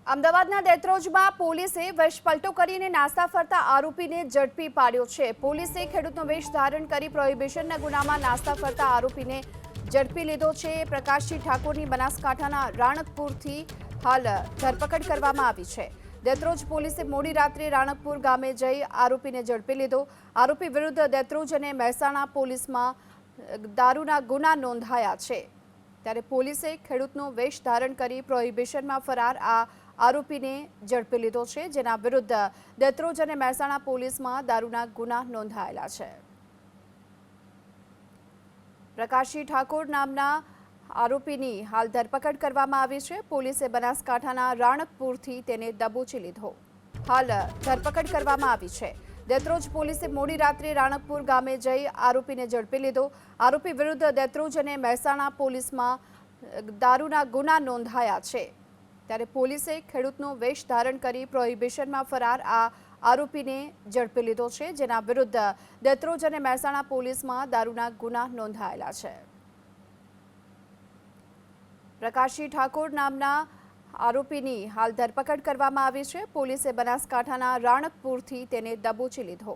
અમદાવાદના દેત્રોજમાં પોલીસે વેશપલટો કરીને નાસ્તા ફરતા આરોપીને ઝડપી પાડ્યો છે। પોલીસે ખેડૂતનો વેશ ધારણ કરી પ્રોહિબિશનના ગુનામાં નાસ્તા ફરતા આરોપીને ઝડપી લીધો છે। પ્રકાશજી ઠાકોરની બનાસકાંઠાના રાણકપુરથી હાલ ધરપકડ કરવામાં આવી છે। દેત્રોજ પોલીસે મોડી રાત્રે રાણકપુર ગામે જઈ આરોપીને ઝડપી લીધો। આરોપી વિરુદ્ધ દેત્રોજ અને મહેસાણા પોલીસમાં દારૂના ગુના નોંધાયા છે। ત્યારે પોલીસે ખેડૂતનો વેશ ધારણ કરી પ્રોહિબિશનમાં ફરાર આ આરોપીને ઝડપી લીધો છે, જેના વિરુદ્ધ દેત્રોજ અને મહેસાણા પોલીસમાં દારૂના ગુના નોંધાયેલા છે। પ્રકાશજી ઠાકોર નામના આરોપીની હાલ ધરપકડ કરવામાં આવી છે। પોલીસે બનાસકાંઠાના રાણકપુરથી તેને દબોચી લીધો। હાલ ધરપકડ કરવામાં આવી છે। દેત્રોજ પોલીસે મોડી રાત્રે રાણકપુર ગામે જઈ આરોપીને ઝડપી લીધો। આરોપી વિરુદ્ધ દેત્રોજ અને મહેસાણા પોલીસમાં દારૂના ગુના નોંધાયા છે। ત્યારે પોલીસે ખેડૂતનો વેશ ધારણ કરી પ્રોહિબિશનમાં ફરાર આ આરોપીને ઝડપી લીધો છે, જેના વિરુદ્ધ દેત્રોજ અને મહેસાણા પોલીસમાં દારૂના ગુના નોંધાયેલા છે। પ્રકાશજી ઠાકોર નામના આરોપીની હાલ ધરપકડ કરવામાં આવી છે। પોલીસે બનાસકાંઠાના રાણકપુરથી તેને દબોચી લીધો।